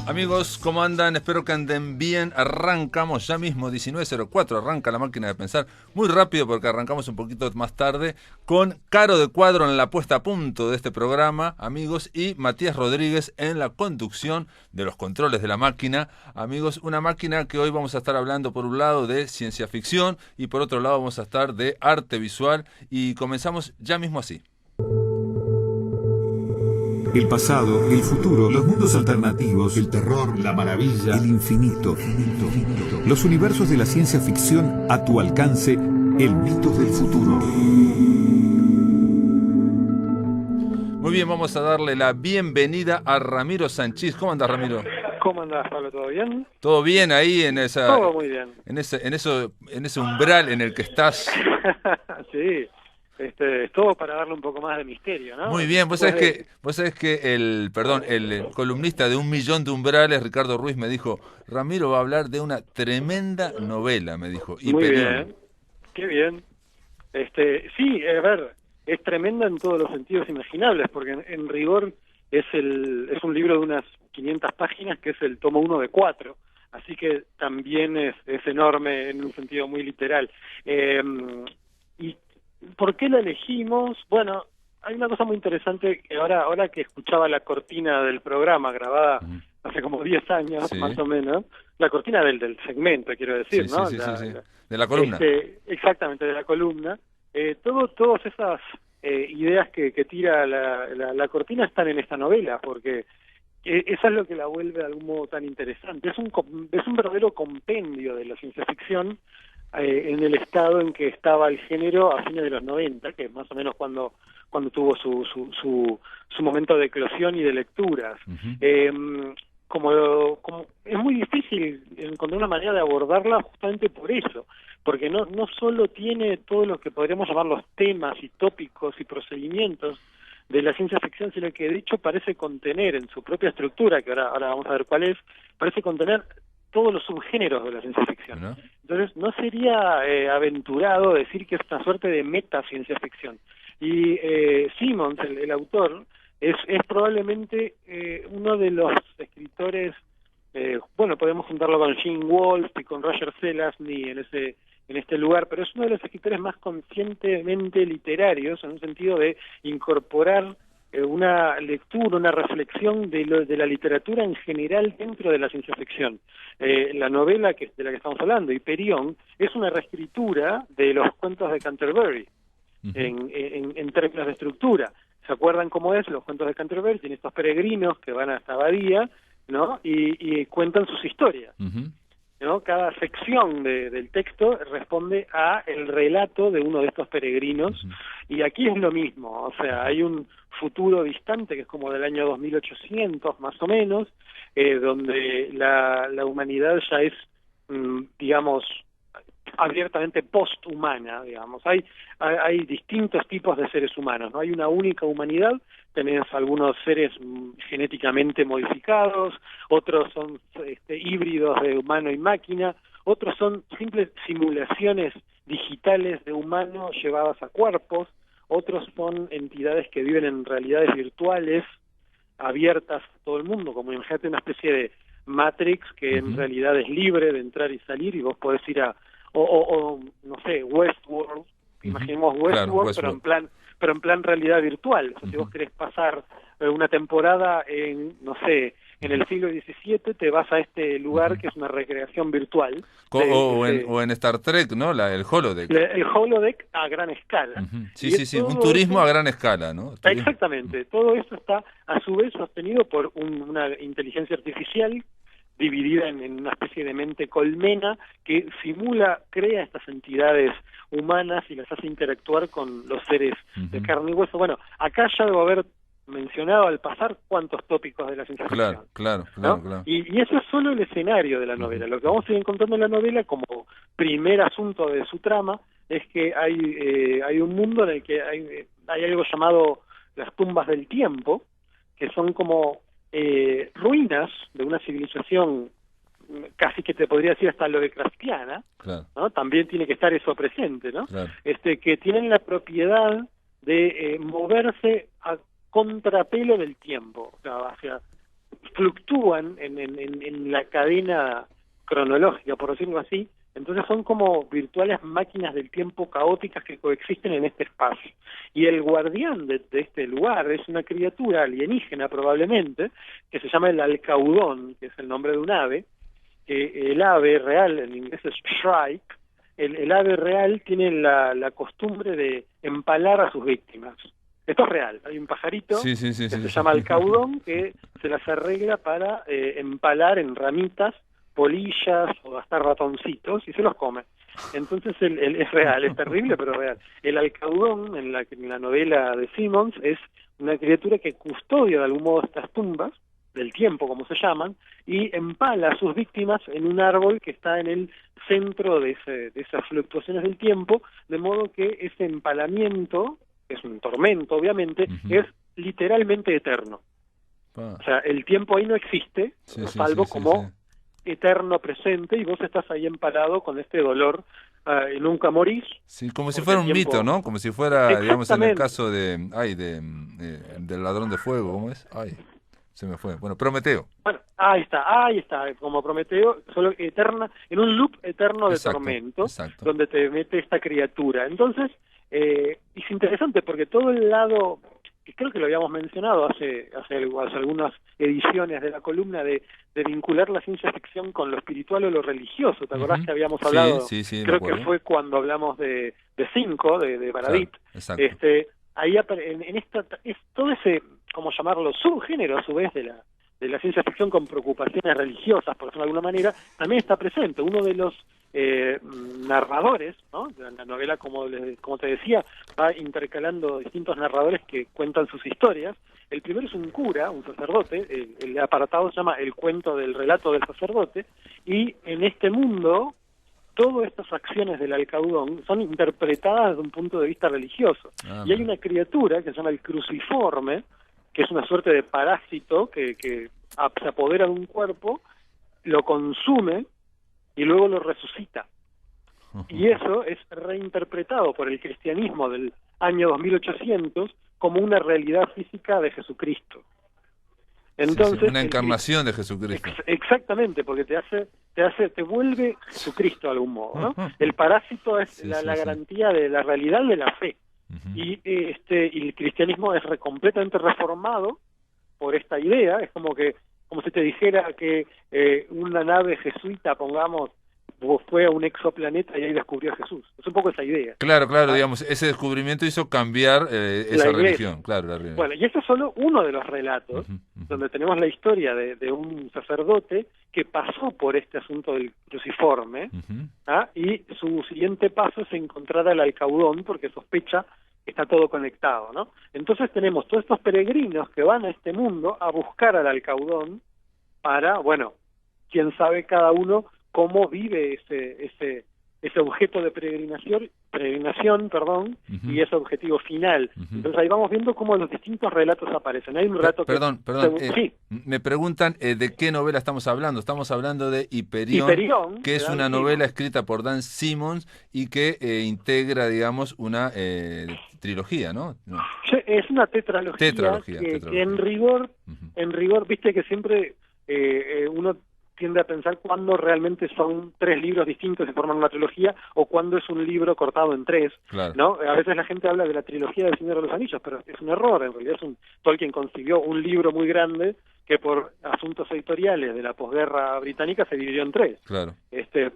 Amigos, ¿cómo andan? Espero que anden bien. Arrancamos ya mismo, 19:04, arranca la máquina de pensar. Muy rápido porque arrancamos un poquito más tarde con Caro de Cuadro en la puesta a punto de este programa, amigos, y Matías Rodríguez en la conducción de los controles de la máquina. Amigos, una máquina que hoy vamos a estar hablando por un lado de ciencia ficción y por otro lado vamos a estar de arte visual y comenzamos ya mismo así. El pasado, el futuro, los mundos alternativos, el terror, la maravilla, el infinito. Los universos de la ciencia ficción a tu alcance, el Mitos del Futuro. Muy bien, vamos a darle la bienvenida a Ramiro Sanchís. ¿Cómo andas, Ramiro? ¿Cómo andás, Pablo? ¿Todo bien? ¿Todo bien ahí en esa? Todo muy bien. En ese umbral en el que estás? Sí. Es todo para darle un poco más de misterio, ¿no? Muy bien, vos sabés que el columnista de 1.000.000 de umbrales, Ricardo Ruiz, me dijo, Ramiro va a hablar de una tremenda novela, me dijo. Muy bien, qué bien. Sí, a ver, es tremenda en todos los sentidos imaginables, porque en rigor es un libro de unas 500 páginas, que es el tomo 1 de 4, así que también es enorme en un sentido muy literal. Y ¿por qué la elegimos? Bueno, hay una cosa muy interesante que ahora que escuchaba la cortina del programa grabada hace como 10 años, sí, más o menos, la cortina del segmento, quiero decir, sí, ¿no? Sí. De la columna. Exactamente, de la columna. Todas esas ideas que tira la cortina están en esta novela, porque eso es lo que la vuelve de algún modo tan interesante. Es un verdadero compendio de la ciencia ficción, en el estado en que estaba el género a fines de los 90, que es más o menos cuando tuvo su momento de eclosión y de lecturas. Como es muy difícil encontrar una manera de abordarla justamente por eso, porque no solo tiene todo lo que podríamos llamar los temas y tópicos y procedimientos de la ciencia ficción, sino que de hecho parece contener en su propia estructura, que ahora vamos a ver cuál es, parece contener todos los subgéneros de la ciencia ficción. ¿No? Entonces, no sería aventurado decir que es una suerte de meta-ciencia ficción. Y Simmons, el autor, es probablemente uno de los escritores, bueno, podemos juntarlo con Gene Wolfe y con Roger Zelazny en este lugar, pero es uno de los escritores más conscientemente literarios, en un sentido de incorporar una lectura, una reflexión de la literatura en general dentro de la ciencia ficción. La novela de la que estamos hablando, Hyperion, es una reescritura de los cuentos de Canterbury, en términos de estructura. ¿Se acuerdan cómo es? Los cuentos de Canterbury tienen estos peregrinos que van hasta Abadía, ¿no? Y cuentan sus historias. ¿No? Cada sección del texto responde a el relato de uno de estos peregrinos, y aquí es lo mismo, o sea, hay un futuro distante que es como del año 2800 más o menos, donde la humanidad ya es, digamos, abiertamente posthumana, digamos. Hay distintos tipos de seres humanos, no hay una única humanidad. Tenés algunos seres genéticamente modificados, otros son híbridos de humano y máquina, otros son simples simulaciones digitales de humanos llevadas a cuerpos, otros son entidades que viven en realidades virtuales abiertas a todo el mundo, como imagínate una especie de Matrix que en realidad es libre de entrar y salir, y vos podés ir o no sé, Westworld, imaginemos Westworld, claro, pero en plan realidad virtual. O sea, si vos querés pasar una temporada en, no sé, en el siglo XVII, te vas a este lugar que es una recreación virtual. O en Star Trek, ¿no? El holodeck. El holodeck a gran escala. Sí, un turismo a gran escala, ¿no? Exactamente. Todo eso está, a su vez, sostenido por una inteligencia artificial dividida en una especie de mente colmena que crea estas entidades humanas y las hace interactuar con los seres de carne y hueso. Bueno, acá ya debo haber mencionado al pasar cuántos tópicos de la ciencia ficción. Claro. Y eso es solo el escenario de la novela. Lo que vamos a ir encontrando en la novela como primer asunto de su trama es que hay un mundo en el que hay algo llamado las tumbas del tiempo, que son como ruinas de una civilización casi que te podría decir hasta lovecraftiana, ¿no? También tiene que estar eso presente, ¿no? Que tienen la propiedad de moverse a contrapelo del tiempo, o sea, fluctúan en la cadena cronológica, por decirlo así. Entonces son como virtuales máquinas del tiempo caóticas que coexisten en este espacio. Y el guardián de este lugar es una criatura alienígena probablemente, que se llama el Alcaudón, que es el nombre de un ave. El ave real, en inglés es shrike, el ave real tiene la costumbre de empalar a sus víctimas. Esto es real. Hay un pajarito que se llama Alcaudón que se las arregla para empalar en ramitas polillas o hasta ratoncitos y se los come. Entonces es real, es terrible pero real. El Alcaudón en la novela de Simmons es una criatura que custodia de algún modo estas tumbas del tiempo, como se llaman, y empala a sus víctimas en un árbol que está en el centro de esas fluctuaciones del tiempo, de modo que ese empalamiento, que es un tormento obviamente, es literalmente eterno. O sea, el tiempo ahí no existe, salvo como eterno presente, y vos estás ahí empalado con este dolor y nunca morís. Sí, como si fuera un mito, ¿no? Como si fuera, digamos, en el caso del ladrón de fuego, ¿cómo es? Se me fue. Bueno, Prometeo. Bueno, ahí está, como Prometeo, solo eterna, en un loop eterno de tormento, donde te mete esta criatura. Entonces, es interesante porque todo el lado, que creo que lo habíamos mencionado hace algunas ediciones de la columna, de vincular la ciencia ficción con lo espiritual o lo religioso. ¿Te acordás que habíamos hablado? Sí, creo que fue cuando hablamos de Cinco, de Baradit. Exacto. Ahí en esta es todo ese, ¿cómo llamarlo?, subgénero a su vez de la ciencia ficción con preocupaciones religiosas, por decirlo de alguna manera, también está presente. Uno de los narradores, ¿no?, de la novela, como te decía, va intercalando distintos narradores que cuentan sus historias. El primero es un cura, un sacerdote, el apartado se llama El cuento del relato del sacerdote, y en este mundo todas estas acciones del Alcaudón son interpretadas desde un punto de vista religioso. Y hay una criatura que se llama el Cruciforme, que es una suerte de parásito que se apodera de un cuerpo, lo consume y luego lo resucita. Y eso es reinterpretado por el cristianismo del año 2800 como una realidad física de Jesucristo. Entonces, una encarnación de Jesucristo. Exactamente, porque te vuelve Jesucristo de algún modo, ¿no? El parásito es la garantía de la realidad de la fe. Y el cristianismo es completamente reformado por esta idea. Es como si te dijera que una nave jesuita, pongamos, fue a un exoplaneta y ahí descubrió a Jesús. Es un poco esa idea. Claro, digamos, ese descubrimiento hizo cambiar esa religión. Claro, la religión. Bueno, y este es solo uno de los relatos, donde tenemos la historia de un sacerdote que pasó por este asunto del cruciforme, y su siguiente paso es encontrar al Alcaudón, porque sospecha que está todo conectado, ¿no? Entonces tenemos todos estos peregrinos que van a este mundo a buscar al Alcaudón para, bueno, quién sabe cada uno cómo vive ese objeto de peregrinación, y ese objetivo final. Entonces ahí vamos viendo cómo los distintos relatos aparecen. Hay un relato Perdón, me preguntan de qué novela estamos hablando. Estamos hablando de Hiperión, que es una novela escrita por Dan Simmons y que integra, digamos, una trilogía, ¿no? Es una tetralogía. Que en rigor, viste que siempre uno tiende a pensar cuándo realmente son 3 libros distintos y forman una trilogía, o cuándo es un libro cortado en 3, ¿no? A veces la gente habla de la trilogía del Señor de los Anillos, pero es un error. En realidad Tolkien consiguió un libro muy grande que por asuntos editoriales de la posguerra británica se dividió en 3.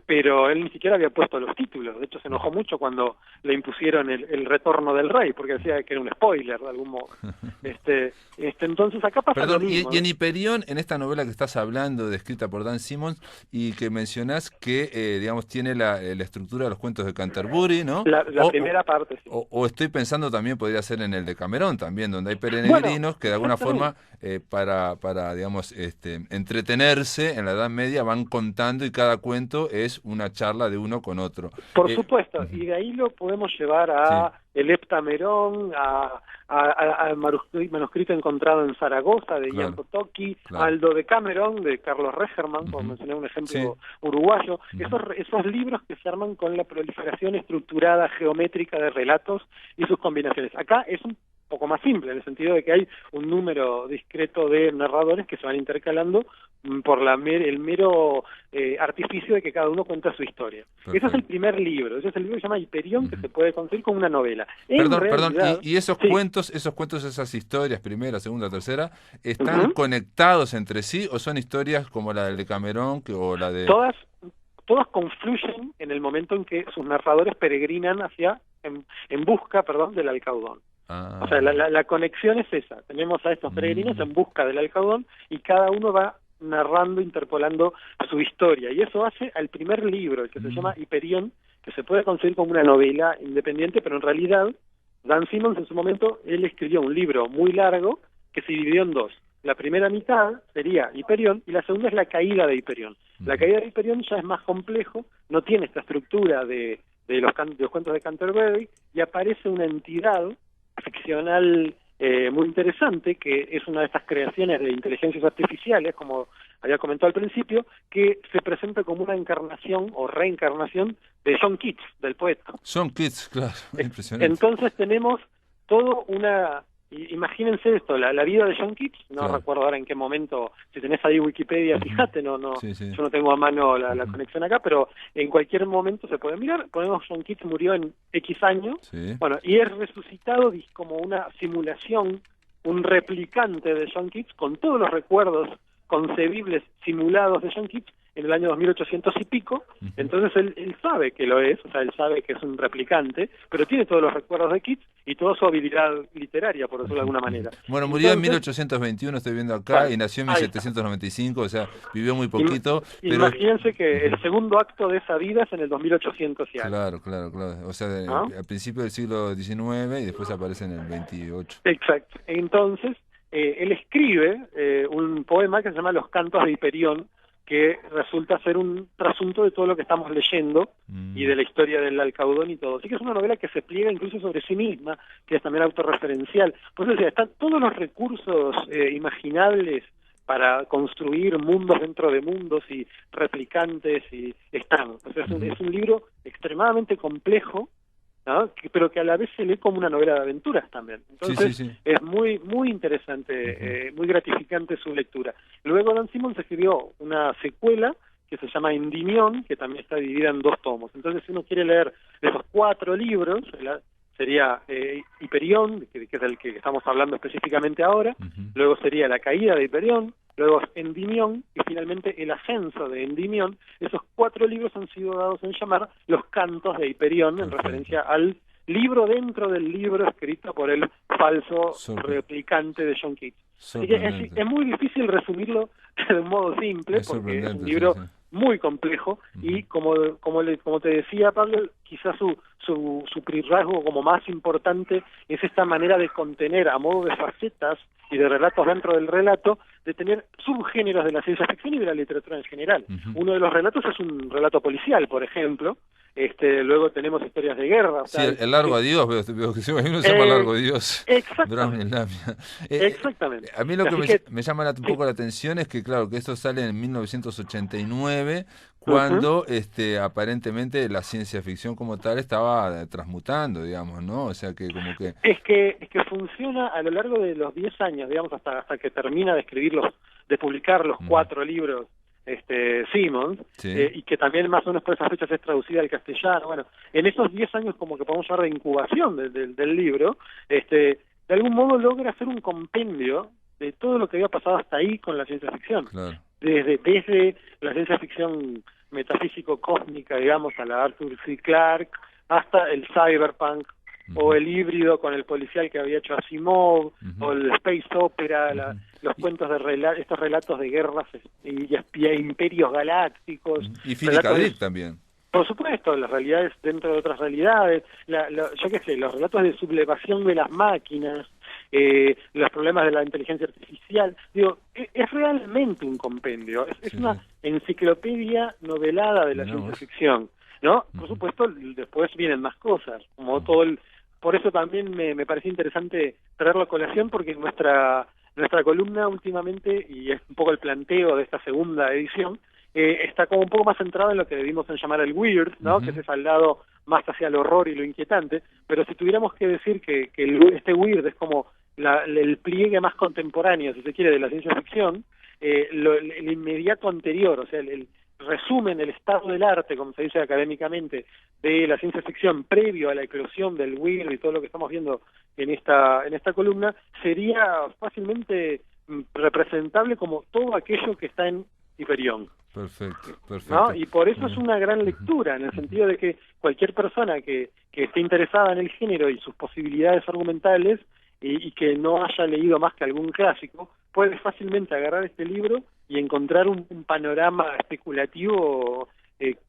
Pero él ni siquiera había puesto los títulos. De hecho, se enojó mucho cuando le impusieron el retorno del rey, porque decía que era un spoiler de algún modo. Entonces acá pasa lo mismo. Y en Hiperión, en esta novela que estás hablando, escrita por Dan Simmons, y que mencionás que, digamos, tiene la estructura de los cuentos de Canterbury, ¿no? La primera parte, sí. O estoy pensando también, podría ser en el de Cameron también, donde hay peregrinos que de alguna forma, para digamos, entretenerse en la Edad Media, van contando, y cada cuento es una charla de uno con otro. Por supuesto, y de ahí lo podemos llevar a el Heptamerón, al manuscrito encontrado en Zaragoza de Ian Potocki, al Dodecamerón de Carlos Regerman, por mencionar un ejemplo uruguayo. Esos libros que se arman con la proliferación estructurada geométrica de relatos y sus combinaciones. Acá es poco más simple, en el sentido de que hay un número discreto de narradores que se van intercalando por el mero artificio de que cada uno cuenta su historia. Perfecto. Ese es el primer libro, ese es el libro que se llama Hiperión, que se puede conseguir como una novela. Perdón, realidad, y esos sí. cuentos, esas historias, primera, segunda, tercera, ¿están conectados entre sí o son historias como la del Decamerón o la de... Todas confluyen en el momento en que sus narradores peregrinan en busca, del Alcaudón. Ah. O sea, la conexión es esa. Tenemos a estos peregrinos en busca del Alcaudón y cada uno va narrando, interpolando su historia. Y eso hace al primer libro, el que se llama Hiperión, que se puede conseguir como una novela independiente, pero en realidad Dan Simmons en su momento, él escribió un libro muy largo que se dividió en dos. La primera mitad sería Hiperión y la segunda es la caída de Hiperión. La caída de Hiperión ya es más complejo, no tiene esta estructura de los cuentos de Canterbury y aparece una entidad ficcional muy interesante, que es una de estas creaciones de inteligencias artificiales, como había comentado al principio, que se presenta como una encarnación o reencarnación de John Keats, del poeta. John Keats, claro, impresionante. Entonces tenemos todo imagínense esto, la vida de John Keats, no claro. recuerdo ahora en qué momento, si tenés ahí Wikipedia, fíjate, sí. yo no tengo a mano la conexión acá, pero en cualquier momento se puede mirar. Ponemos John Keats murió en X años, sí. Bueno, y es resucitado como una simulación, un replicante de John Keats con todos los recuerdos concebibles simulados de John Keats en el año 2800 y pico. Entonces él sabe que lo es, o sea, él sabe que es un replicante, pero tiene todos los recuerdos de Keats y toda su habilidad literaria, por decirlo de alguna manera. Bueno, murió en 1821, estoy viendo acá, y nació en 1795, o sea, vivió muy poquito. Pero... Imagínense que el segundo acto de esa vida es en el 2800 y algo. Claro. O sea, al principio del siglo XIX y después aparece en el 28. Exacto. Entonces, él escribe un poema que se llama Los Cantos de Hiperión, que resulta ser un trasunto de todo lo que estamos leyendo y de la historia del Alcaudón y todo. Así que es una novela que se pliega incluso sobre sí misma, que es también autorreferencial. Por eso decía, están todos los recursos imaginables para construir mundos dentro de mundos y replicantes, y están. O sea, es un libro extremadamente complejo, ¿no? Pero que a la vez se lee como una novela de aventuras también. Entonces sí. es muy muy interesante, muy gratificante su lectura. Luego Dan Simmons escribió una secuela que se llama Endymion, que también está dividida en 2 tomos. Entonces, si uno quiere leer esos 4 libros, sería Hiperión, que es el que estamos hablando específicamente ahora, luego sería La caída de Hiperión, luego Endymion y finalmente El ascenso de Endymion. Esos 4 libros han sido dados en llamar Los cantos de Hiperión, en referencia al libro dentro del libro escrito por el falso replicante de John Keats. Así que es muy difícil resumirlo de un modo simple, porque es un libro muy complejo y como te decía Pablo, quizás su rasgo como más importante es esta manera de contener a modo de facetas y de relatos dentro del relato, de tener subgéneros de la ciencia ficción y de la literatura en general. Uno de los relatos es un relato policial, por ejemplo. Luego tenemos historias de guerra. Sí, el Largo Adiós, veo que uno se llama Largo Adiós. Exactamente. Exactamente. A mí lo que me llama un poco la atención es que, claro, que esto sale en 1989, cuando aparentemente la ciencia ficción como tal estaba transmutando, digamos, ¿no? O sea que como que... Es que funciona a lo largo de los 10 años, digamos, hasta que termina de publicar los 4 libros Simmons, y que también más o menos por esas fechas es traducida al castellano. Bueno, en esos 10 años como que podemos hablar de incubación del libro, de algún modo logra hacer un compendio de todo lo que había pasado hasta ahí con la ciencia ficción. Claro. Desde la ciencia ficción metafísico-cósmica, digamos, a la Arthur C. Clarke, hasta el cyberpunk, o el híbrido con el policial que había hecho Asimov, o el space opera, los cuentos de estos relatos de guerras y imperios galácticos. Y Philip K. Dick también. Por supuesto, las realidades dentro de otras realidades, yo qué sé, los relatos de sublevación de las máquinas, los problemas de la inteligencia artificial. Digo, es realmente un compendio, es una enciclopedia novelada de la ciencia ficción, ¿no? Por supuesto, después vienen más cosas, como por eso también me parece interesante traerlo a colación, porque nuestra columna últimamente, y es un poco el planteo de esta segunda edición, está como un poco más centrado en lo que debimos en llamar el weird, ¿no? Que es ese al lado más hacia el horror y lo inquietante, pero si tuviéramos que decir que este weird es como el pliegue más contemporáneo, si se quiere, de la ciencia ficción, el inmediato anterior, o sea, el resumen, el estado del arte, como se dice académicamente, de la ciencia ficción previo a la eclosión del weird y todo lo que estamos viendo en esta columna, sería fácilmente representable como todo aquello que está en Hiperión. Perfecto. ¿No? Y por eso es una gran lectura, en el sentido de que cualquier persona que esté interesada en el género y sus posibilidades argumentales y que no haya leído más que algún clásico, puede fácilmente agarrar este libro y encontrar un panorama especulativo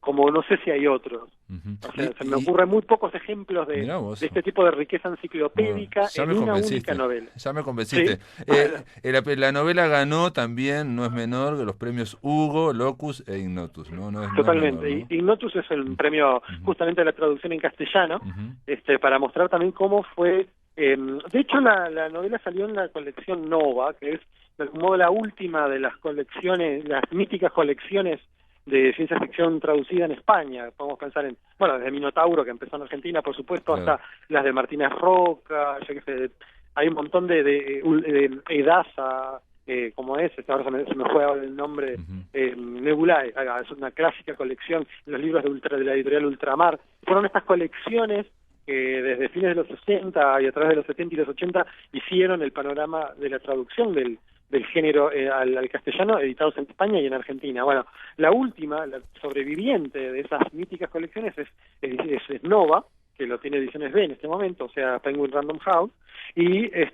como no sé si hay otros. O sea, se me ocurren muy pocos ejemplos de este tipo de riqueza enciclopédica en una única novela. Ya me convenciste. ¿Sí? La novela ganó también, no es menor, los premios Hugo, Locus e Ignotus, ¿no? Totalmente. No es menor, ¿no? Ignotus es el premio justamente de la traducción en castellano, para mostrar también cómo fue... de hecho, la novela salió en la colección Nova, que es de algún modo la última de las colecciones, las míticas colecciones de ciencia ficción traducida en España. Podemos pensar en, desde Minotauro, que empezó en Argentina, por supuesto, claro, hasta las de Martínez Roca, yo qué sé, hay un montón de Edasa, como es, ahora se me fue ahora el nombre, Nebulae, es una clásica colección, los libros de la editorial Ultramar. Fueron estas colecciones que desde fines de los 60 y a través de los 70 y los 80 hicieron el panorama de la traducción del género al castellano, editados en España y en Argentina. Bueno, la última, la sobreviviente de esas míticas colecciones es Nova, que lo tiene Ediciones B en este momento, o sea, Penguin Random House, y es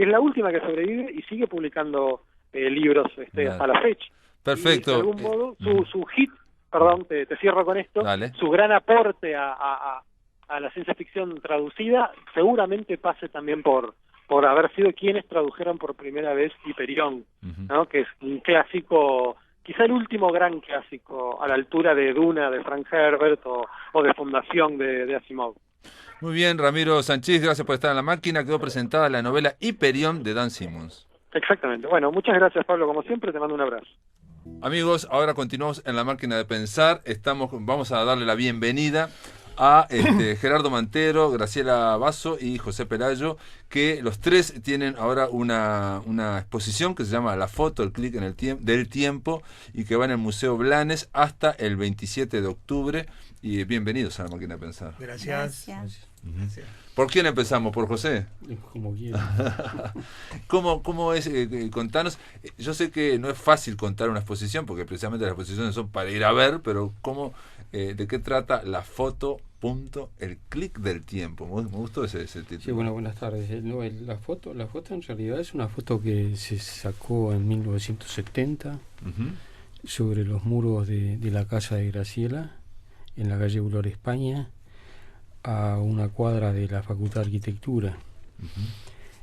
la última que sobrevive y sigue publicando libros hasta la fecha. Perfecto. Y de algún modo, su hit, perdón, te cierro con esto, Dale. Su gran aporte a la ciencia ficción traducida seguramente pase también por haber sido quienes tradujeron por primera vez Hiperión, ¿no? Que es un clásico, quizá el último gran clásico a la altura de Duna de Frank Herbert o de Fundación de Asimov. Muy bien, Ramiro Sánchez, gracias por estar en la máquina. Quedó presentada la novela Hiperión de Dan Simmons. Exactamente. Bueno, muchas gracias, Pablo, como siempre, te mando un abrazo. Amigos, ahora continuamos en la máquina de pensar. Vamos a darle la bienvenida a Gerardo Mantero, Graciela Basso y José Pelayo, que los tres tienen ahora una exposición que se llama La foto, el clic en el del tiempo, y que va en el Museo Blanes hasta el 27 de octubre. Y bienvenidos a la máquina de pensar. Gracias. ¿Por quién empezamos? ¿Por José? Como quieras. ¿Cómo es? Contanos. Yo sé que no es fácil contar una exposición, porque precisamente las exposiciones son para ir a ver, pero ¿de qué trata La foto, el clic del tiempo? Me gustó ese título. Sí, bueno, buenas tardes. La foto en realidad es una foto que se sacó en 1970 sobre los muros de la casa de Graciela, en la calle Aurora, España, a una cuadra de la Facultad de Arquitectura.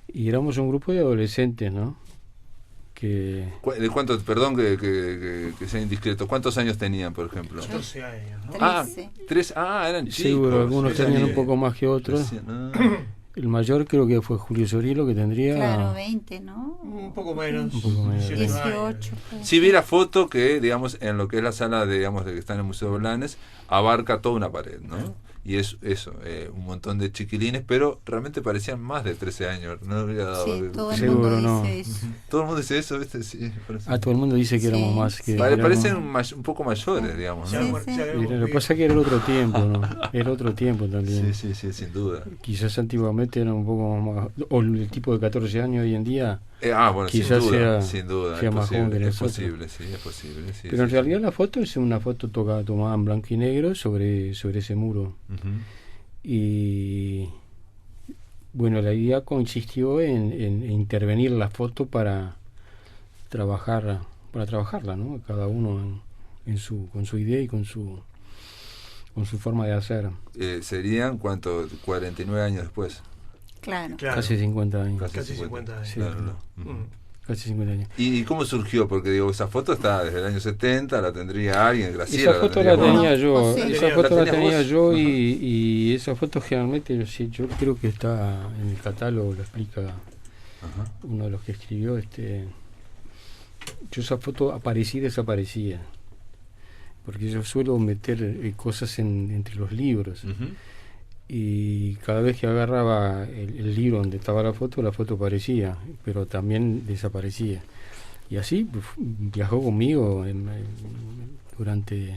Y éramos un grupo de adolescentes, ¿no? ¿De cuántos, perdón que sea indiscreto, cuántos años tenían, por ejemplo? 12 años, ¿no? 13. Eran chicos. Seguro, algunos tenían un poco más que otros. El mayor creo que fue Julio Sorielo, que tendría... Claro, 20, ¿no? Un poco menos. 18. Sí, vi la foto que, digamos, en lo que es la sala de que está en el Museo Blanes, abarca toda una pared, ¿no? Y es eso, un montón de chiquilines, pero realmente parecían más de 13 años. No había dado todo el mundo dice eso. Todo el mundo dice eso, ¿viste? Sí, todo el mundo dice que éramos más que... Parecen un poco mayores, digamos, ¿no? Lo que pasa es que era el otro tiempo, ¿no? Era otro tiempo también. Sí, sin duda. Quizás antiguamente era un poco más... O el tipo de 14 años hoy en día... quizás sin duda, sea más joven que nosotros. Es posible. Pero en realidad la foto es una foto tomada en blanco y negro sobre ese muro. Y bueno, la idea consistió en intervenir la foto para trabajarla, ¿no? Cada uno con su idea y con su forma de hacer. ¿Serían cuánto? 49 años después. Claro. Casi 50 años. Casi 50 años. Sí, claro. Casi 50 años. ¿Y cómo surgió? Porque esa foto está desde el año 70, la tendría alguien, Graciela. Esa foto la tenía yo, sí. esa foto la tenía yo y esa foto generalmente yo creo que está en el catálogo, lo explica uno de los que escribió. Yo esa foto aparecía y desaparecía, porque yo suelo meter cosas entre los libros. y cada vez que agarraba el libro donde estaba la foto aparecía, pero también desaparecía. Y así viajó conmigo durante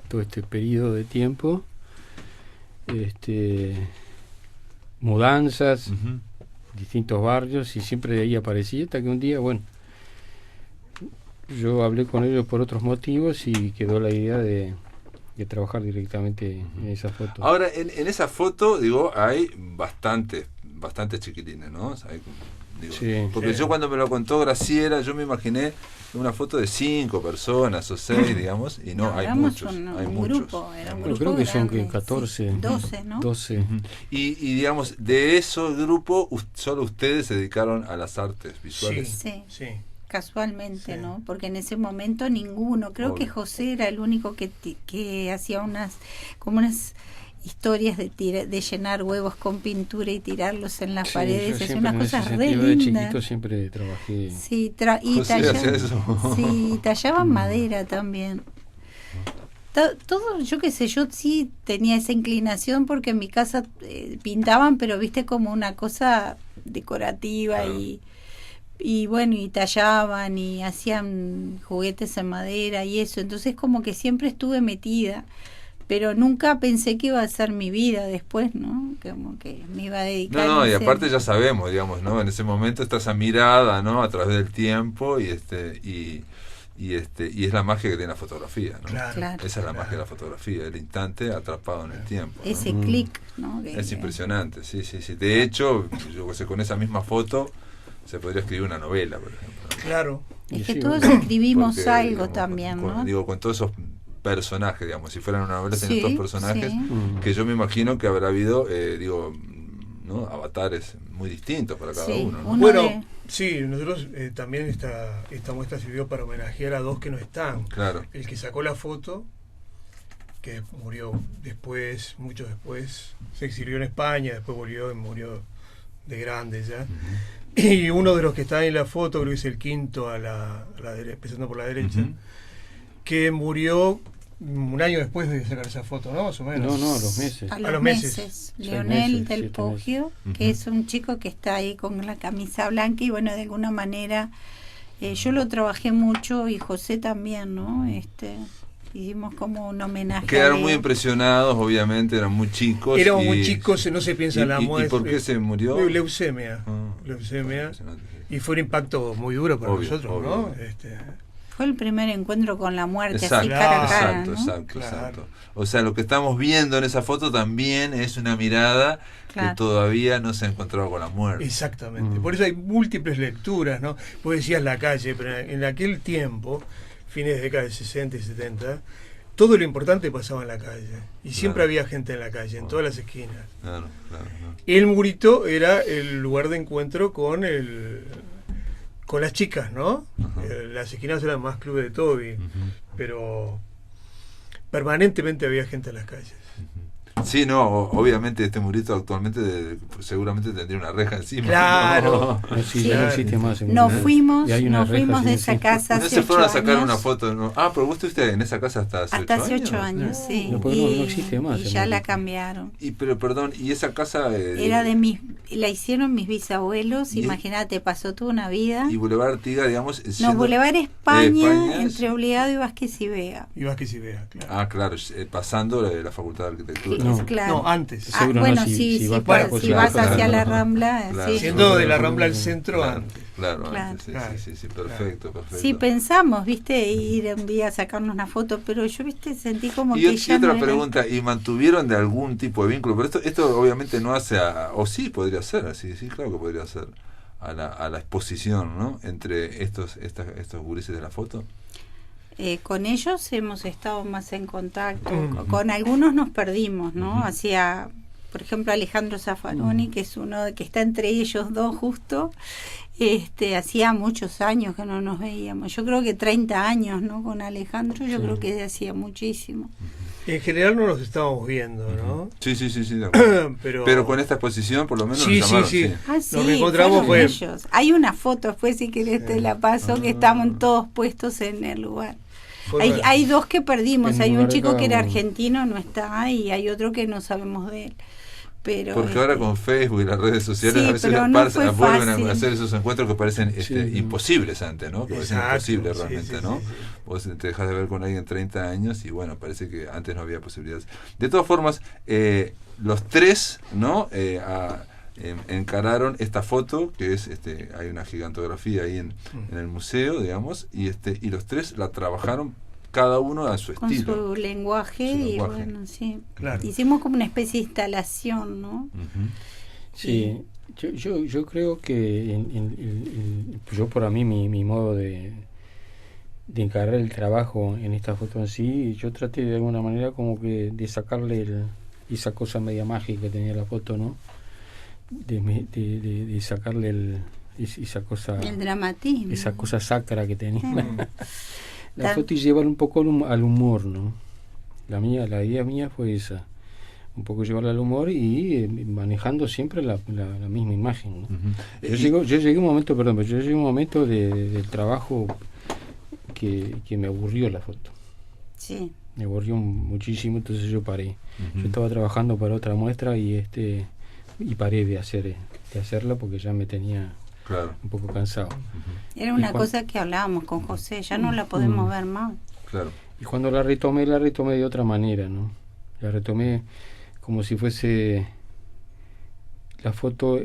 todo este periodo de tiempo, mudanzas, distintos barrios, y siempre de ahí aparecía, hasta que un día, bueno, yo hablé con ellos por otros motivos y quedó la idea de trabajar directamente en esa foto. Ahora, en esa foto, digo, hay bastantes chiquilines, ¿no? Digo, Sí. porque yo cuando me lo contó Graciela, yo me imaginé una foto de 5 personas o 6, digamos, y no, hay éramos muchos. Hay un muchos. grupo, era un Pero grupo creo que son grande, 14, sí, 12, ¿no? 12. Y digamos, de ese grupo, solo ustedes se dedicaron a las artes visuales. Sí. Sí. Casualmente, Sí. ¿no? Porque en ese momento ninguno, creo que Obvio. José era el único que hacía unas historias de llenar huevos con pintura y tirarlos en las Sí, paredes, yo hacía siempre unas en ese cosas re sentido de lindas. chiquito siempre trabajé. Sí, y José hacía eso. sí, tallaban madera también. Todo, yo qué sé, yo sí tenía esa inclinación porque en mi casa pintaban, pero viste como una cosa decorativa. Claro. Y bueno, y tallaban y hacían juguetes en madera y eso, entonces como que siempre estuve metida, pero nunca pensé que iba a ser mi vida después, ¿no? Como que me iba a dedicar No, en y aparte serio. ya sabemos, digamos, ¿no? En ese momento está esa mirada, ¿no? A través del tiempo y es la magia que tiene la fotografía, ¿no? Claro. Esa es la magia de la fotografía, el instante atrapado en el tiempo, ¿no? Ese clic, ¿no? Es impresionante, sí. De hecho, yo que sé, con esa misma foto se podría escribir una novela, por ejemplo. Claro. Es que Sí, todos bueno. escribimos Porque, algo digamos, también, ¿no? Digo, con todos esos personajes, digamos, si fueran una novela tienen Sí, todos personajes sí. que yo me imagino que habrá habido, ¿no? Avatares muy distintos para cada Sí, uno, ¿no? uno Bueno, de- sí, nosotros también esta muestra sirvió para homenajear a 2 que no están. Claro. El que sacó la foto, que murió después, mucho después, se exilió en España, después volvió y murió de grande ya. Y uno de los que está en la foto, creo que es el quinto empezando por la derecha, que murió un año después de sacar esa foto, ¿no? Más o menos. No, a los meses. A los los meses. meses. 6 Leonel meses, del 7 Poggio, meses. que es un chico que está ahí con la camisa blanca y bueno, de alguna manera yo lo trabajé mucho y José también, ¿no? Hicimos como un homenaje. Quedaron a muy Leo. impresionados, obviamente, eran muy chicos. Éramos y- muy chicos, no se piensa en la ¿Y muestra. por qué se murió? Leucemia. Ah, Leucemia. impresionante, sí. Y fue un impacto muy duro para Obvio, nosotros, obvio. ¿no? Fue el primer encuentro con la muerte, Exacto, así cara a cara, exacto, ¿no? exacto, Claro. exacto. O sea, lo que estamos viendo en esa foto también es una mirada Claro. que todavía no se ha encontrado con la muerte. Exactamente. Por eso hay múltiples lecturas, ¿no? Vos decías la calle, pero en aquel tiempo, fines de década de 60 y 70, todo lo importante pasaba en la calle. Y siempre Claro. había gente en la calle, en todas las esquinas. Claro. El murito era el lugar de encuentro con las chicas, ¿no? Ajá. Las esquinas eran más club de Toby, pero permanentemente había gente en las calles. Sí, no, obviamente este murito actualmente seguramente tendría una reja encima. Claro. ¿no? No, sí, Sí. ya no existe más. Nos fuimos, Y hay una nos reja, fuimos sí, de sí. esa casa ¿No hace se fueron a 8 sacar años. una foto? ¿No? Ah, pero vos estuviste en esa casa hasta hace Hasta 8 hace años. 8 años, sí. No, porque no existe más y el ya la Murito. cambiaron. Pero perdón, ¿y esa casa? Era la hicieron mis bisabuelos, Y- imagínate, pasó toda una vida. Y Boulevard Artigas, digamos. No, siendo- Boulevard España, España, entre Obligado y Vázquez y Vega. Y Vázquez y Vega, claro. Ah, claro, pasando la Facultad de Arquitectura. No. Es claro. No, antes. Ah, Seguro no, bueno, si- sí, si sí, vas para si José vas Rafael, hacia la claro. Rambla, Claro. sí. Siendo de la Rambla al centro Claro, antes. claro, Claro. antes, Claro. sí, perfecto. Sí, pensamos, viste, ir un día a sacarnos una foto, pero yo, viste, sentí como Y que ya otra no era- pregunta, ¿y mantuvieron de algún tipo de vínculo? Pero esto obviamente no hace o sí podría ser así, sí, claro que podría ser a la exposición, ¿no? Entre estos gurises de la foto. Con ellos hemos estado más en contacto, Mm. con algunos nos perdimos, ¿no? Ujú. Hacía, por ejemplo, Alejandro Zaffaroni, que es uno que está entre ellos dos justo, hacía muchos años que no nos veíamos, yo creo que 30 años, ¿no? Con Alejandro, yo Sí. creo que hacía muchísimo. En general no nos estábamos viendo, ¿no? Sí, de acuerdo. Pero con esta exposición por lo menos Sí, nos sí, llamaron, sí. Ah, sí, Nos reencontramos, fueron fue- ellos. Hay una foto después, si querés te la paso, que Ah. estaban todos puestos en el lugar. fue- Hay dos que perdimos, En hay un lugar de chico cada que era uno. argentino, no está, y hay otro que no sabemos de él. Pero porque ahora con Facebook y las redes sociales sí, a veces pero no fue vuelven fácil. a hacer esos encuentros que parecen imposibles antes, ¿no? Que parecen Exacto, imposibles sí, realmente, sí, ¿no? sí. Vos te dejas de ver con alguien 30 años y bueno, parece que antes no había posibilidades. De todas formas, los tres, ¿no? Encararon esta foto, que es, hay una gigantografía ahí en el museo, digamos, y los tres la trabajaron cada uno a su con estilo. su lenguaje, y bueno, sí. Claro. Hicimos como una especie de instalación, ¿no? Ujú. Sí, yo creo que yo para mí mi modo de encarar el trabajo en esta foto en sí, yo traté de alguna manera como que de sacarle esa cosa media mágica que tenía la foto, ¿no? De sacarle esa cosa, El dramatismo. esa cosa sacra que tenía la Tan- foto, y llevar un poco al humor, ¿no? La idea mía fue esa, un poco llevarla al humor y manejando siempre la misma imagen, ¿no? Ujú. Yo llegué a un momento, perdón, pero yo llegué a un momento del trabajo que me aburrió la foto. Sí. Me aburrió muchísimo, entonces yo paré. Ujú. Yo estaba trabajando para otra muestra y paré de hacerla porque ya me tenía Claro, un poco cansado. Era una Y cuan- cosa que hablábamos con José, ya no la podemos ver más. claro. Y cuando la retomé de otra manera, ¿no? La retomé como si fuese la foto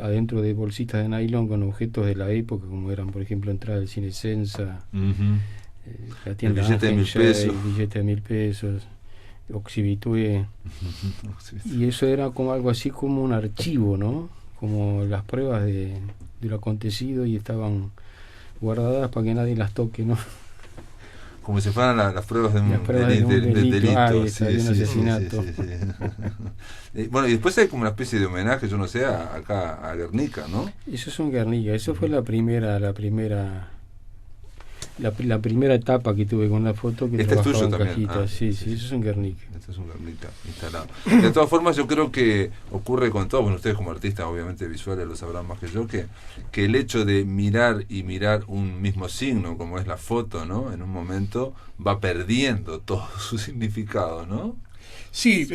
adentro de bolsitas de nylon con objetos de la época, como eran, por ejemplo, entrada del Cine Sensa, Ujú. la tienda El billete de 1.000 pesos. el billete de 1.000 pesos, Oxibitue, y eso era como algo así como un archivo, ¿no? Como las pruebas de lo acontecido, y estaban guardadas para que nadie las toque, ¿no? Como si fueran las pruebas de un, Las pruebas de un delito. Ahí está, de un asesinato. Bueno, y después hay como una especie de homenaje, yo no sé, acá a Guernica, ¿no? Eso es un Guernica, eso fue la primera etapa que tuve con la foto, que Este es trabajaba tuyo en también. cajitas. Ah, sí, sí, eso es un Guernica. Este es un Guernica instalado. De todas formas, yo creo que ocurre con todos, bueno, ustedes como artistas obviamente visuales lo sabrán más que yo, que el hecho de mirar un mismo signo, como es la foto, ¿no? En un momento va perdiendo todo su significado, ¿no? Sí,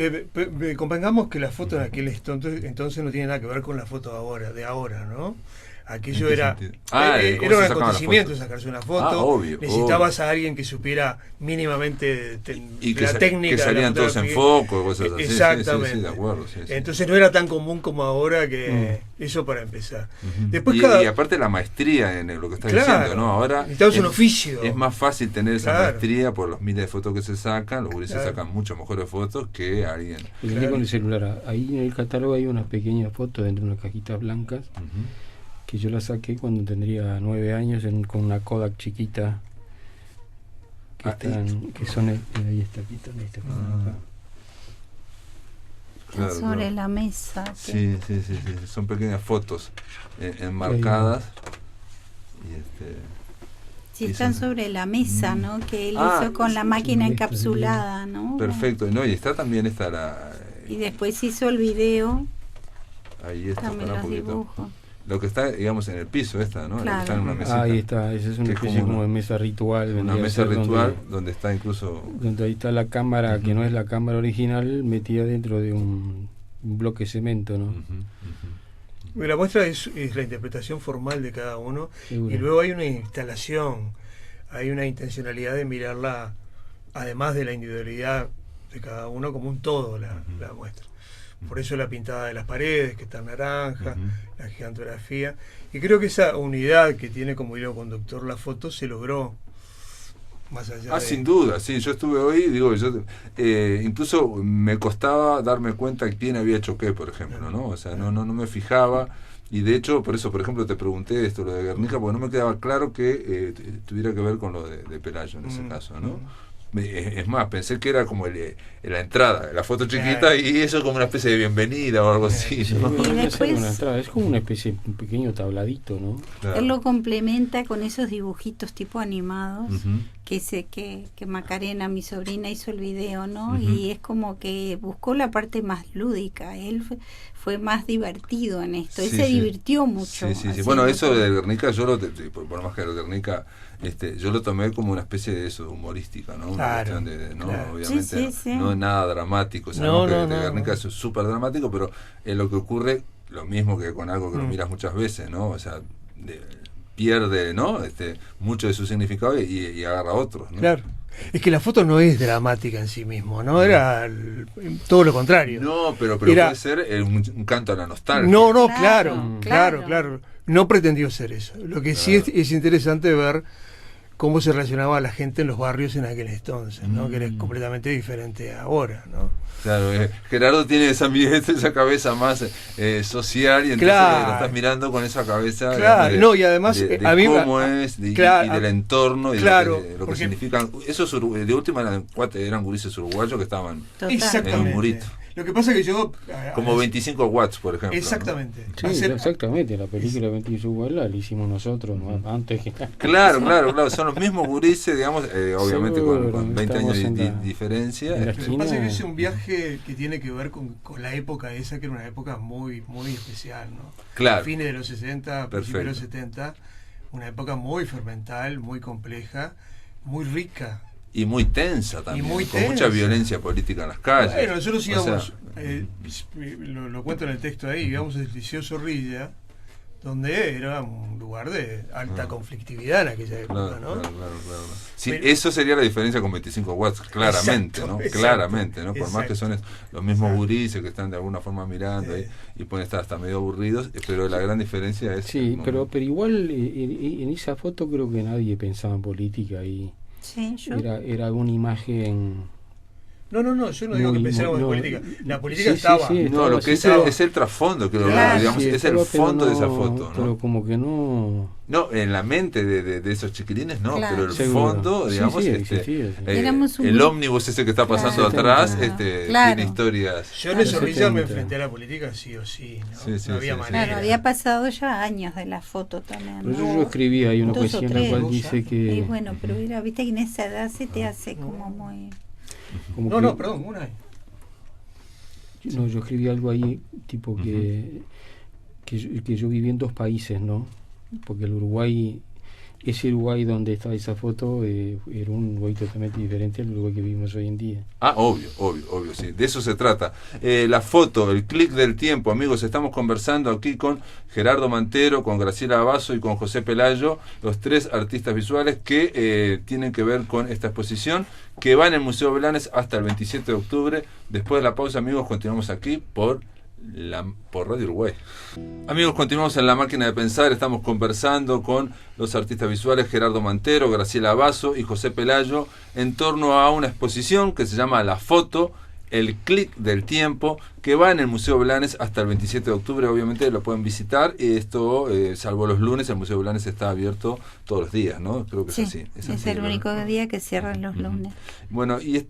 convengamos que la foto en aquel entonces no tiene nada que ver con la foto de ahora, ¿no? Aquello ¿En qué era, sentido? Ah, ¿cómo era se un sacaban las acontecimiento fotos? sacarse una foto. Ah, obvio, necesitabas a alguien que supiera mínimamente Y la técnica. que salían de la todos en fotografía. foco, cosas así. Exactamente. Sí, de acuerdo. Sí. Entonces no era tan común como ahora, que eso para empezar. Ujú. Después y aparte la maestría en lo que estás diciendo, ¿no? Ahora necesitamos un oficio. es más fácil tener esa Claro. maestría por los miles de fotos que se sacan. Los gurises Claro. sacan mucho mejores fotos que alguien. Y venía con el celular. Ahí en el catálogo hay unas pequeñas fotos dentro de unas cajitas blancas que yo las saqué cuando tendría 9 años con una Kodak chiquita que son ahí está, aquí están estas acá. Claro, sobre claro. la mesa. Sí, son pequeñas fotos enmarcadas. Sí, y están son- sobre la mesa, ¿no? Que él Ah, hizo con la sí, máquina sí, encapsulada, ¿no? Perfecto, ¿no? Y está también Y después hizo el video, ahí está, también pará un los poquito. dibujos. Lo que está, digamos, en el piso esta, ¿no? La que Claro. está en una mesita. Ahí está, esa es una Que es especie como como de mesa ritual. Una vendría a mesa ser ritual donde está incluso... donde ahí está la cámara, que no es la cámara original, metida dentro de un bloque de cemento, ¿no? La muestra es la interpretación formal de cada uno, Seguro. y luego hay una instalación, hay una intencionalidad de mirarla, además de la individualidad de cada uno, como un todo la muestra. Por eso la pintada de las paredes, que está en naranja, la gigantografía. Y creo que esa unidad que tiene como hilo conductor la foto se logró más allá de... Sin duda, sí, yo estuve hoy, incluso me costaba darme cuenta quién había hecho qué, por ejemplo, ¿no? O sea, no me fijaba, y de hecho, por eso, por ejemplo, te pregunté esto, lo de Guernica, porque no me quedaba claro que tuviera que ver con lo de Pelayo en ese caso, ¿no? Es más, pensé que era como la entrada, la foto chiquita, y eso como una especie de bienvenida o algo así, Sí, ¿no? no debe ser después- una entrada, es como una especie, un pequeño tabladito, ¿no? Claro. Él lo complementa con esos dibujitos tipo animados, Ujú. que Macarena, mi sobrina, hizo el video, ¿no? Ujú. Y es como que buscó la parte más lúdica, él fue más divertido en esto, él Sí, se sí. divirtió mucho. Sí. haciendo Bueno, eso todo. de Guernica, por más que de Guernica, yo lo tomé como una especie de eso, humorística, ¿no? Una Claro, cuestión de ¿no? claro. Obviamente Sí. no es nada dramático, o sea, No, que no, de no. Guernica es súper dramático, pero es lo que ocurre, lo mismo que con algo que lo miras muchas veces, ¿no? O sea, pierde, ¿no? Mucho de su significado y agarra otros, ¿no? Claro. Es que la foto no es dramática en sí mismo, ¿no? Era todo lo contrario. No, pero Era- puede ser un canto a la nostalgia. No, Claro, claro. No pretendió ser eso. Lo que sí es interesante ver cómo se relacionaba la gente en los barrios en aquel entonces, ¿no? Que era completamente diferente ahora, ¿no? Claro, Gerardo tiene esa cabeza más social y entonces Claro. lo estás mirando con esa cabeza Claro, digamos, no, y además, de a mí- cómo es claro, y del entorno y claro, de lo que porque- significan. Esos de última eran gurises uruguayos que estaban Total. en un Exactamente. murito. Lo que pasa es que yo... Como 25 watts, por ejemplo. ¿no? Exactamente. Sí, exactamente, la película 21 igual la hicimos nosotros, ¿no? Antes que... Claro, son los mismos gurises, digamos, obviamente Seguro, con 20 años estamos de en la- diferencia. en la Lo que pasa es que China- es un viaje que tiene que ver con la época esa, que era una época muy especial, ¿no? Claro. Fines de los 60, principios de los Perfecto. 70, una época muy fermental, muy compleja, muy rica. Y muy tensa también, muy con tensa. mucha violencia política en las calles. Bueno, nosotros O íbamos, sea, lo cuento en el texto ahí, íbamos al Liceo Zorrilla, donde era un lugar de alta conflictividad en aquella época, Claro, ¿no? claro. Sí, Pero- eso sería la diferencia con 25 watts, claramente, Exacto, ¿no? exacto, Claramente, ¿no? Por más que son exacto. los mismos Exacto. gurises que están de alguna forma mirando ahí y pueden estar hasta medio aburridos, pero la gran diferencia es... Sí, ¿no? pero igual en esa foto creo que nadie pensaba en política y Sí, yo. era una imagen... No, yo no digo Muy, que pensáramos en muy, política. La política sí, sí, estaba. sí. No, lo que estaba. es el trasfondo, creo, Claro. digamos, Sí, es el pero fondo no- de esa foto, Pero ¿no? como que no... No, en la mente de esos chiquilines no, Claro. pero el Seguro. fondo, Sí, digamos, sí, existía, sí. Éramos un el grupo. ómnibus ese que está pasando Claro. atrás, Claro. Claro. tiene historias. Yo en Claro. esa orilla 70. me enfrenté a la política sí o sí, ¿no? Sí, sí, no había sí, sí. manera. Claro, había pasado ya años de la foto también. Pero ¿no? yo escribí ahí una 2 o poesía en la 3. cual dice Y que... bueno, pero era, viste que en esa edad se te hace como muy... como No, que- no, perdón, una. No, yo escribí algo ahí, tipo que yo viví en 2 países, ¿no? Porque el Uruguay, ese Uruguay donde está esa foto, era un Uruguay totalmente diferente al Uruguay que vivimos hoy en día. Ah, obvio, sí, de eso se trata. La foto, el clic del tiempo, amigos, estamos conversando aquí con Gerardo Mantero, con Graciela Abazo y con José Pelayo, los 3 artistas visuales que tienen que ver con esta exposición, que va en el Museo Blanes hasta el 27 de octubre. Después de la pausa, amigos, continuamos aquí por Radio Uruguay. Amigos, continuamos en La Máquina de Pensar. Estamos conversando con los artistas visuales Gerardo Mantero, Graciela Abazo y José Pelayo en torno a una exposición que se llama La Foto, el clic del tiempo, que va en el Museo Blanes hasta el 27 de octubre. Obviamente lo pueden visitar, y esto, salvo los lunes, el Museo Blanes está abierto todos los días, ¿no? Creo que Sí, es así. es así, el ¿no? único día que cierran los lunes. Bueno, y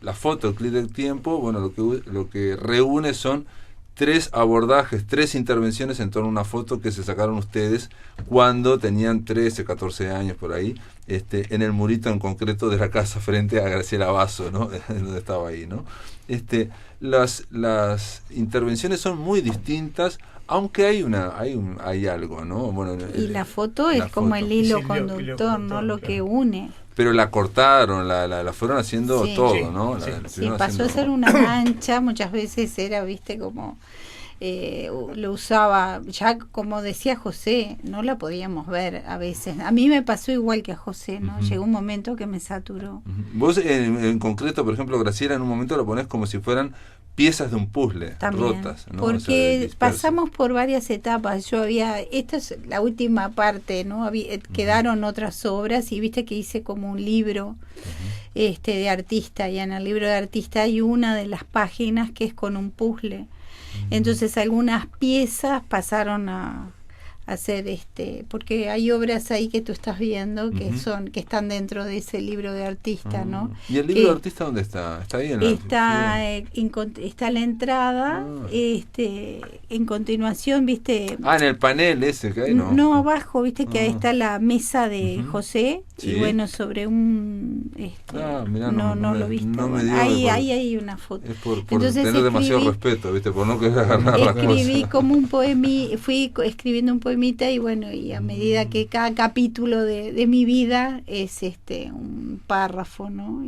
la foto, el clic del tiempo, bueno, lo que reúne son 3 abordajes, 3 intervenciones en torno a una foto que se sacaron ustedes cuando tenían 13, 14 años por ahí, en el murito en concreto de la casa frente a Graciela Abazo, ¿no? Donde estaba ahí, ¿no? Las intervenciones son muy distintas, aunque hay algo, ¿no? Bueno, Y la foto es la como foto. el hilo Es el hilo conductor, ¿no? conductor, Lo que claro. une. Pero la cortaron, la fueron haciendo Sí. todo, Sí, ¿no? sí. Sí, pasó a ser una mancha, muchas veces era, viste, como lo usaba, ya como decía José, no la podíamos ver a veces. A mí me pasó igual que a José, ¿no? Llegó un momento que me saturó. Vos en concreto, por ejemplo, Graciela, en un momento lo ponés como si fueran piezas de un puzzle, También, rotas, ¿no? O sea, porque dispersas. pasamos por varias etapas. Esta es la última parte, ¿no? Quedaron otras obras y viste que hice como un libro de artista, y en el libro de artista hay una de las páginas que es con un puzzle. Entonces algunas piezas pasaron a hacer porque hay obras ahí que tú estás viendo que que están dentro de ese libro de artista, ¿no? ¿Y el libro Que de artista dónde está? ¿Está ahí en la está la entrada, en continuación, viste, en el panel ese que hay, ¿no? no abajo, viste que ahí está la mesa de José, Sí. y bueno, sobre un mirá, no no lo me- viste. no me Bueno, dio ahí por- hay una foto. Es por Entonces tener demasiado escribí- respeto, ¿viste? Por no querer agarrar las Escribí cosas. como un poema, fui escribiendo un poema poemita y bueno, y a medida que cada capítulo de mi vida es un párrafo, ¿no?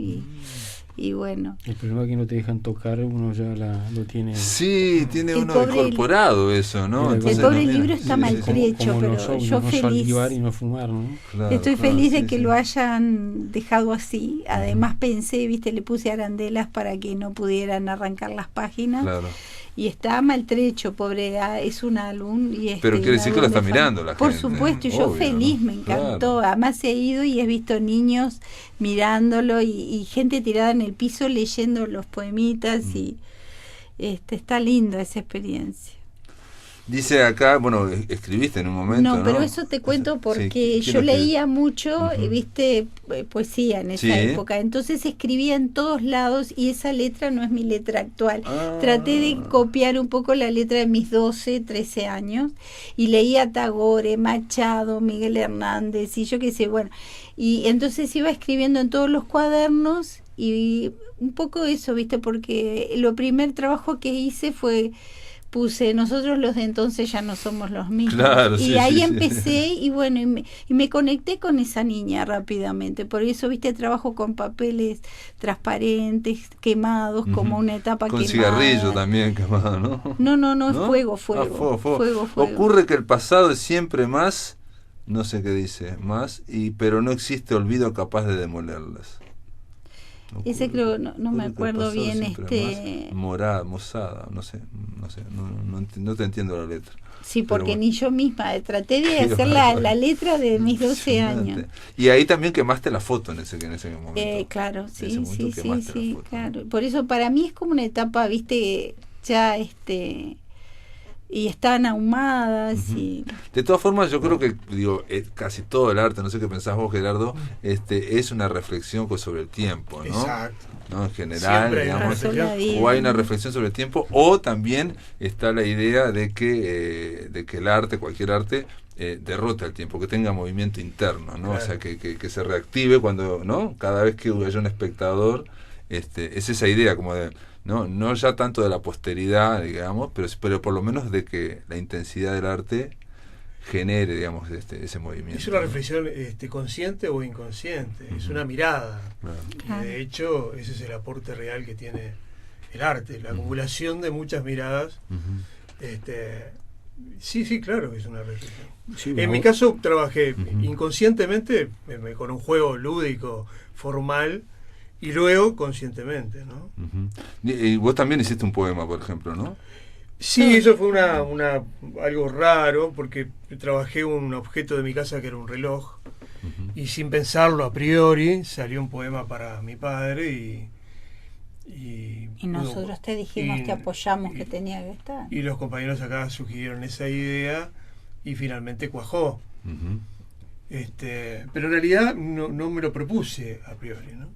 Y bueno. El problema es que no te dejan tocar, uno ya lo tiene. Sí, tiene El uno pobre incorporado eso, ¿no? El Entonces, pobre no, libro mira, está sí, maltrecho, como pero nosotros, yo no feliz. salivar y no fumar, ¿no? Claro, Estoy claro, feliz de sí, que sí. lo hayan dejado así. Además pensé, viste, le puse arandelas para que no pudieran arrancar las páginas. Claro. Y está maltrecho, pobre, es un álbum. Pero quiere un decir que lo álbum está de mirando la Por gente. supuesto, y yo Obvio, feliz, ¿no? me encantó. Claro. Además he ido y he visto niños mirándolo y gente tirada en el piso leyendo los poemitas y está linda esa experiencia. Dice acá, bueno, escribiste en un momento, ¿no? No, pero eso te cuento porque ¿qué yo es lo que- leía mucho, Ujú. viste, poesía en esa Sí. época, entonces escribía en todos lados y esa letra no es mi letra actual. Ah. Traté de copiar un poco la letra de mis 12, 13 años y leía Tagore, Machado, Miguel Hernández y yo qué sé, bueno, y entonces iba escribiendo en todos los cuadernos y un poco eso, viste, porque lo primer trabajo que hice fue puse nosotros los de entonces ya no somos los mismos. Claro, y sí, ahí sí, sí. empecé y bueno, y me conecté con esa niña rápidamente. Por eso, viste, trabajo con papeles transparentes, quemados, como una etapa Con quemada. cigarrillo también quemado, ¿no? No, es ¿No? fuego. Ah, fuego. Fuego. Ocurre que el pasado es siempre más, no sé qué dice, más, pero no existe olvido capaz de demolerlas. Ese creo, no me Ocurre que el acuerdo pasado bien, siempre más mosada, no sé, no te entiendo la letra. Sí, porque Pero bueno. ni yo misma traté de Qué hacer bárbaro. la letra de mis 12 Impresionante. años. Y ahí también quemaste la foto en ese momento. Claro, En ese sí, momento sí, quemaste la foto. claro. Por eso para mí es como una etapa, viste, ya y están ahumadas y De todas formas, yo creo que casi todo el arte, no sé qué pensás vos, Gerardo, es una reflexión sobre el tiempo, ¿no? Exacto. ¿No? En general, Siempre hay una digamos, Pasó la vida. o hay una reflexión sobre el tiempo, o también está la idea de que el arte, cualquier arte, derrota el tiempo, que tenga movimiento interno, ¿no? Claro. O sea, que se reactive cuando, ¿no? Cada vez que haya un espectador, es esa idea como de no ya tanto de la posteridad, digamos, pero por lo menos de que la intensidad del arte genere, digamos, ese movimiento. Es una ¿no? reflexión consciente o inconsciente, es una mirada. Claro. Y de hecho, ese es el aporte real que tiene el arte, la acumulación de muchas miradas. Sí, claro que es una reflexión. Sí, En mi caso trabajé inconscientemente con un juego lúdico, formal, y luego conscientemente, ¿no? Y vos también hiciste un poema, por ejemplo, ¿no? Sí, eso fue algo raro, porque trabajé un objeto de mi casa que era un reloj, y sin pensarlo a priori salió un poema para mi padre y nosotros te dijimos que apoyamos que tenía que estar. Y los compañeros acá sugirieron esa idea y finalmente cuajó. Pero en realidad no me lo propuse a priori, ¿no?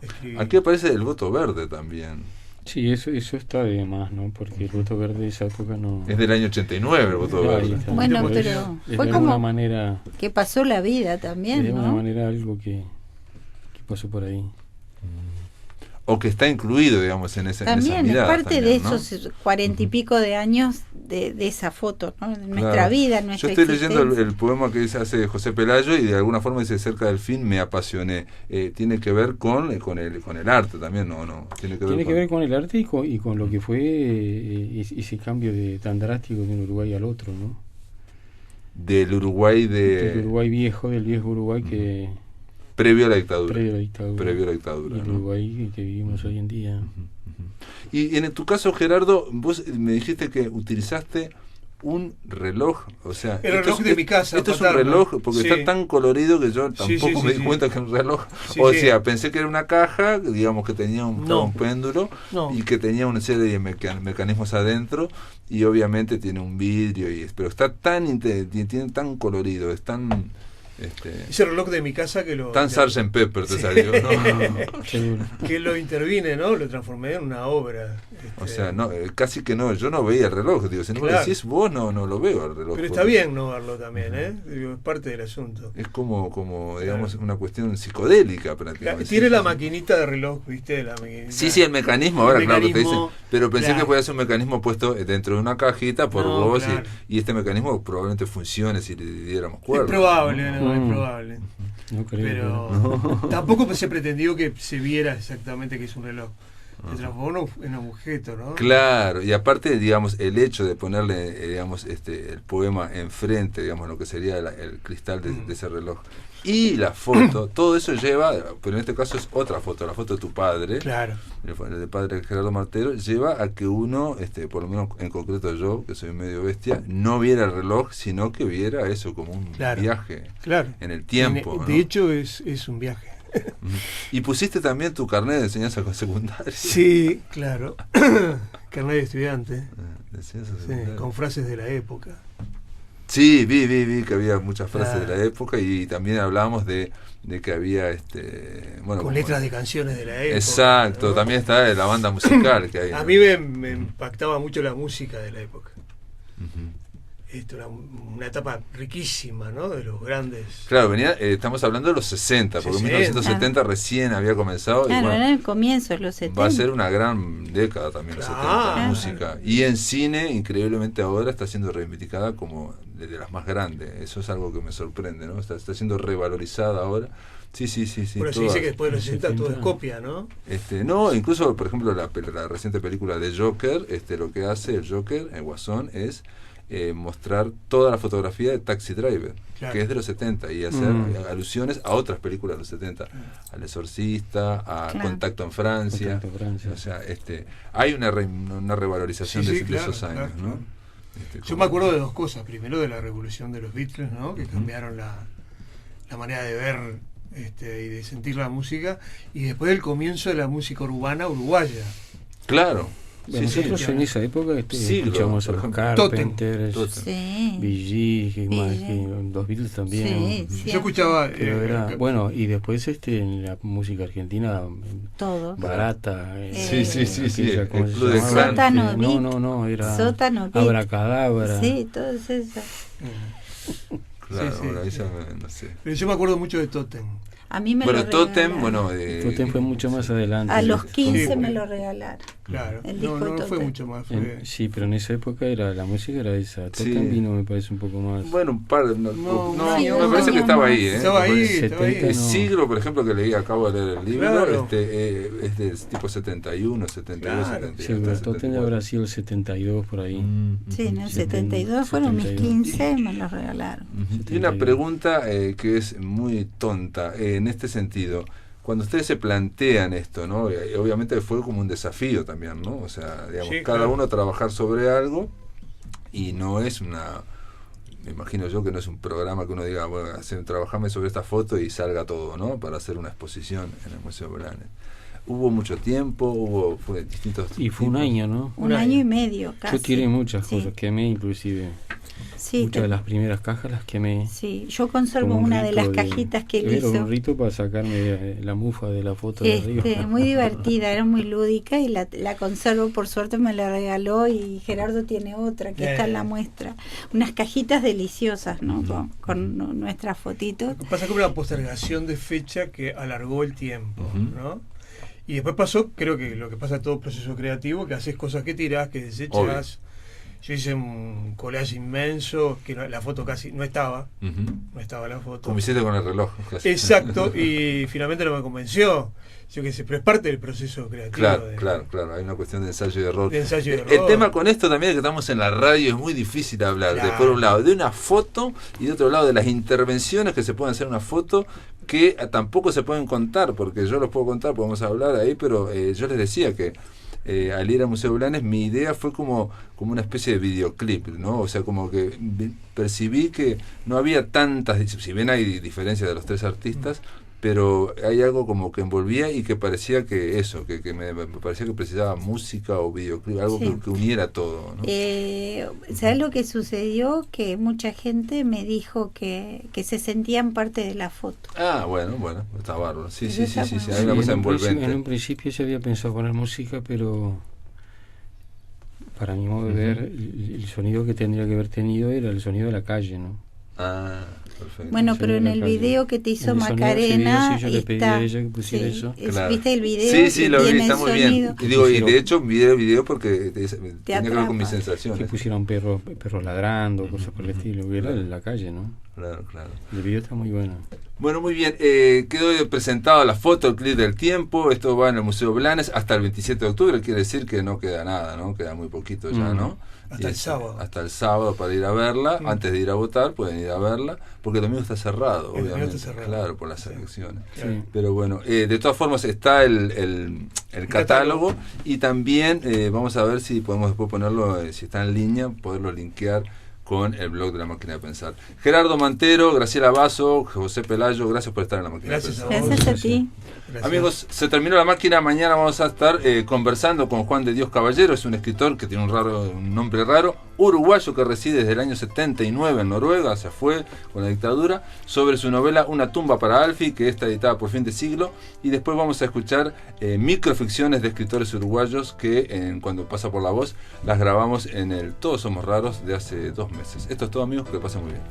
Escribir. Aquí aparece el voto verde también. Sí, eso está de más, ¿no? Porque el voto verde de esa época no... Es del año 89 el voto Ahí verde. está. Bueno, Por pero eso, fue de como alguna manera, que pasó la vida también, de alguna ¿no? manera algo que pasó por ahí. O que está incluido, digamos, en esa También mirada. es parte también, de ¿no? esos 40 y pico de años de esa foto, ¿no? De nuestra Claro. vida, Yo nuestra estoy leyendo existencia. el poema que hace José Pelayo y de alguna forma dice cerca del fin me apasioné. Tiene que ver con el arte también, ¿no? Tiene que ver con el arte y con lo que fue ese cambio tan drástico de un Uruguay al otro, ¿no? del Uruguay Del Uruguay viejo, del viejo Uruguay que... previo a la dictadura. Previo a la dictadura. Y el ¿no? Uruguay que vivimos hoy en día. Y en tu caso, Gerardo, vos me dijiste que utilizaste un reloj, o sea, El reloj de mi casa, esto es un Paterno. reloj porque Sí. está tan colorido que yo tampoco me di cuenta que era un reloj. Sí, O sí. sea, pensé que era una caja, digamos que tenía un péndulo No. y que tenía una serie de mecanismos adentro y obviamente tiene un vidrio pero está tiene tan colorido, es tan Ese reloj de mi casa que lo... Tan Sgt. Pepper te salió, ¿no? Seguro. Que lo intervine, ¿no? Lo transformé en una obra. O sea, no, casi que no, yo no veía el reloj, digo, si no me Claro. decís vos, no lo veo el reloj. Pero está bien no verlo también, ¿eh? Digo, es parte del asunto. Es como digamos, una cuestión psicodélica prácticamente. Tiene la maquinita de reloj, ¿viste? La maquinita. Sí, el mecanismo, ahora El claro que te mecanismo, dicen, pero pensé claro. que podía ser un mecanismo puesto dentro de una cajita por No, vos claro. y este mecanismo probablemente funcione si le diéramos Es cuerda. probable, ¿no? Es Mm. probable. No creo. Pero tampoco se pretendió que se viera exactamente que es un reloj. Se transformó en un objeto, ¿no? Claro, y aparte, digamos, el hecho de ponerle, digamos, el poema enfrente, digamos, lo que sería el cristal de ese reloj, y la foto, todo eso lleva, pero en este caso es otra foto, la foto de tu padre, Claro. el de padre Gerardo Martero, lleva a que uno, por lo menos en concreto yo, que soy medio bestia, no viera el reloj, sino que viera eso como un Claro. viaje Claro. en el tiempo. ¿no? De hecho, es un viaje. Y pusiste también tu carnet de enseñanza secundaria. Sí, claro. Carnet de estudiante. De enseñanza Sí, secundaria. con frases de la época. Sí, vi que había muchas frases Claro. de la época y también hablábamos de que había bueno, Con como- letras de canciones de la época. Exacto, ¿no? también está la banda musical que hay. A ¿no? mí me impactaba mucho la música de la época. Ujú. Esto era una etapa riquísima, ¿no? De los grandes. Claro, estamos hablando de los 60, porque en 60. 1970 recién había comenzado y Claro, bueno, era el comienzo de los 70. va a ser una gran década también los Claro. 70 en música. Y en cine, increíblemente ahora está siendo reivindicada como de las más grandes. Eso es algo que me sorprende, ¿no? Está siendo revalorizada ahora. Sí. Pero se todas. dice que después de los 60 todo es 70. copia, ¿no? No, incluso, por ejemplo, la reciente película de Joker, lo que hace el Joker, el Guasón, es mostrar toda la fotografía de Taxi Driver, Claro. que es de los 70, y hacer alusiones a otras películas de los 70, al Exorcista, a Claro. Contacto en Francia. Contacto en Francia. O sea, hay una revalorización Sí, de, sí, de claro, esos años, claro, ¿no? claro. Yo Como- me acuerdo de dos cosas. Primero de la revolución de los Beatles, ¿no? Que cambiaron la manera de ver y de sentir la música. Y después del comienzo de la música urbana uruguaya. Claro. Bueno, nosotros sí. en esa época Siglo, escuchamos a por los ejemplo. Carpenters, Totem. Sí. Bee Gees, que más, Bee Gees. que los Beatles también. Sí, Yo escuchaba. Pero era, bueno, y después en la música argentina todo. barata. Sí, aquella, ¿cómo el se Club de llamaba? Clan. Sótano Beat. No, era Sótano Beat. Abracadabra. Sí, todas esas. Claro, Sí, bueno, ahí sí. ya no sé. Pero yo me acuerdo mucho de Totem. A mí me Bueno, lo Totem, regalaron. bueno... Totem fue mucho más adelante. A los Sí, 15 Sí, me lo regalaron. Claro. El No, disco de no fue Totem. mucho más. Fue... Sí, pero en esa época la música era esa. Sí. Totem vino, me parece, un poco más. Bueno, un par de... No, sí, me dos parece que años estaba más. ahí, ¿eh? Estaba ahí, Me estaba ahí. no. El siglo, por ejemplo, que leí, acabo de leer el libro, Claro. es del tipo 71, 72, Claro. 73. Sí, pero Totem 74. habrá sido el 72 por ahí. Sí, en el 70, 72 fueron mis 72. 15, me lo regalaron. Y una pregunta que es muy tonta en este sentido. Cuando ustedes se plantean esto, ¿no? Y obviamente fue como un desafío también, ¿no? O sea, digamos, Sí, cada claro. uno trabajar sobre algo y no es una... Me imagino yo que no es un programa que uno diga, bueno, trabajame sobre esta foto y salga todo, ¿no? Para hacer una exposición en el Museo Blanes. ¿Hubo mucho tiempo? ¿Fue distintos Y fue un tipos? año, ¿no? Un año y medio casi. Yo tiré muchas Sí. cosas, quemé inclusive. Sí, Muchas de las primeras cajas las quemé. sí, yo conservo Como un una de rito las cajitas que él Era hizo. un rito para sacarme la mufa de la foto de arriba. Muy divertida, era muy lúdica y la conservo, por suerte me la regaló y Gerardo tiene otra que está en la muestra. Unas cajitas deliciosas, ¿no? Con nuestras fotitos. Lo que pasa es que hubo una postergación de fecha que alargó el tiempo, Ujú. ¿no? Y después pasó, creo que lo que pasa en todo proceso creativo, que haces cosas que tirás, que desechás. Obvio. Yo hice un collage inmenso, que la foto casi no estaba, Ujú. no estaba la foto. Como hiciste con el reloj. casi. Exacto, y finalmente no me convenció. Yo qué sé, pero es parte del proceso creativo. Claro, hay una cuestión de ensayo y error. De ensayo y El error. tema con esto también es que estamos en la radio, es muy difícil hablar, Claro. por un lado de una foto y de otro lado de las intervenciones que se pueden hacer en una foto que tampoco se pueden contar, porque yo los puedo contar, podemos hablar ahí, pero yo les decía que al ir al Museo Blanes mi idea fue como una especie de videoclip, ¿no? O sea, como que percibí que no había tantas, si bien hay diferencias de los tres artistas, pero hay algo como que envolvía y que parecía que eso, que me parecía que precisaba música o videoclip, algo Sí. que uniera todo, ¿no? ¿Sabes lo que sucedió? Que mucha gente me dijo que se sentían parte de la foto. Ah, bueno, está bárbaro. Sí, Eso sí, sí, está sí, sí, bueno. hay una cosa en un envolvente. principio se había pensado poner música, pero para mi modo de ver, el sonido que tendría que haber tenido era el sonido de la calle, ¿no? Ah, perfecto. Bueno, El pero sonido en de la el calle. video que te hizo En el sonido, Macarena sí, yo le pedí está, a ella que pusiera eso. Claro. ¿viste el video? Sí, sí, que lo vi, tiene está el muy sonido? bien. Y digo, y Pusieron- de hecho vi el video porque tenía que ver con mis atrapa. Que sensaciones. pusieran perros ladrando, cosas por el estilo, que era en la calle, ¿no? Claro, claro. El video está muy bueno. Bueno, muy bien. Quedó presentado la foto, el clip del tiempo. Esto va en el Museo Blanes hasta el 27 de octubre. Quiere decir que no queda nada, ¿no? Queda muy poquito ya, ¿no? Hasta el sábado. Hasta el sábado para ir a verla. Antes de ir a votar pueden ir a verla. Porque el domingo está cerrado, El domingo obviamente. está cerrado. Claro, por las Sí. elecciones. Sí. Pero bueno, de todas formas está el catálogo y también vamos a ver si podemos después ponerlo, si está en línea, poderlo linkear con el blog de La Máquina de Pensar. Gerardo Mantero, Graciela Basso, José Pelayo, gracias por estar en La Máquina Gracias de a Pensar. vos. Gracias a ti. Gracias. Amigos, se terminó La Máquina. Mañana vamos a estar conversando con Juan de Dios Caballero. Es un escritor que tiene un nombre raro, uruguayo que reside desde el año 79 en Noruega, se fue con la dictadura, sobre su novela Una tumba para Alfie, que está editada por Fin de Siglo. Y después vamos a escuchar microficciones de escritores uruguayos que cuando pasa por La Voz las grabamos en el Todos Somos Raros de hace 2 meses. Esto es todo, amigos, que pasen muy bien.